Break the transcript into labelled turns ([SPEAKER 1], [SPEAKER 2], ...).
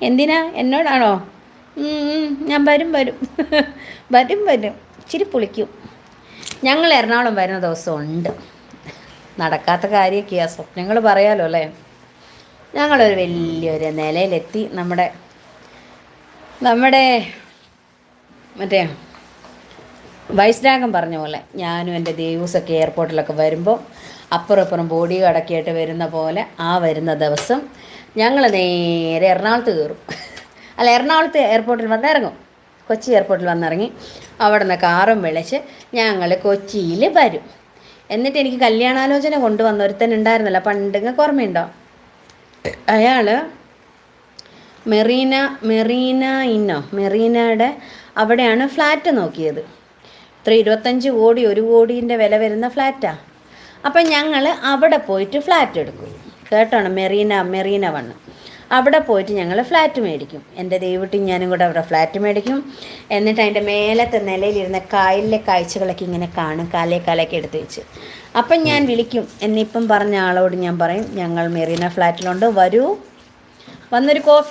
[SPEAKER 1] എന്തിനാ എന്നോടാണോ? ഞാൻ വരും വരും വരും വരും, ഇച്ചിരി പുളിക്കും. ഞങ്ങൾ എറണാകുളം വരുന്ന ദിവസമുണ്ട്. നടക്കാത്ത കാര്യമൊക്കെയാ, സ്വപ്നങ്ങൾ പറയാലോ അല്ലേ. ഞങ്ങളൊരു വലിയൊരു നിലയിലെത്തി. നമ്മുടെ നമ്മുടെ മറ്റേ വൈസ്രാഗം പറഞ്ഞ പോലെ ഞാനും എൻ്റെ ദേവൂസൊക്കെ എയർപോർട്ടിലൊക്കെ വരുമ്പോൾ അപ്പുറം ഇപ്പുറം ബോഡി ഗാർഡൊക്കെ ആയിട്ട് വരുന്ന പോലെ ആ വരുന്ന ദിവസം ഞങ്ങൾ നേരെ എറണാകുളത്ത് കയറും. അല്ല, എറണാകുളത്ത് എയർപോർട്ടിൽ വന്നിറങ്ങും. കൊച്ചി എയർപോർട്ടിൽ വന്നിറങ്ങി അവിടെ നിന്ന് കാറും വിളിച്ച് ഞങ്ങൾ കൊച്ചിയിൽ വരും. എന്നിട്ട് എനിക്ക് കല്യാണാലോചന കൊണ്ടുവന്ന ഒരുത്തനുണ്ടായിരുന്നല്ലോ പണ്ട്, നിങ്ങൾക്ക് ഓർമ്മയുണ്ടോ? അയാൾ മെറീനയുടെ അവിടെയാണ് ഫ്ലാറ്റ് നോക്കിയത്. 25 കോടി 1 കോടീൻ്റെ വില വരുന്ന ഫ്ലാറ്റാണ്. അപ്പം ഞങ്ങൾ അവിടെ പോയിട്ട് ഫ്ലാറ്റ് എടുക്കും. കേട്ടോണം, മെറീന വണ്ണ് അവിടെ പോയിട്ട് ഞങ്ങൾ ഫ്ലാറ്റ് മേടിക്കും. എൻ്റെ ദൈവട്ടി ഞാനും കൂടെ അവിടെ ഫ്ലാറ്റ് മേടിക്കും. എന്നിട്ട് അതിൻ്റെ മേലത്തെ നിലയിലിരുന്ന കായലിലെ കാഴ്ചകളൊക്കെ ഇങ്ങനെ കാണും, കാലയൊക്കെ എടുത്ത് വെച്ച്. അപ്പം ഞാൻ വിളിക്കും, എന്നിപ്പം പറഞ്ഞ ആളോട് ഞാൻ പറയും ഞങ്ങൾ മെറീന ഫ്ലാറ്റിലുണ്ട്, വരൂ, വന്നൊരു കോഫി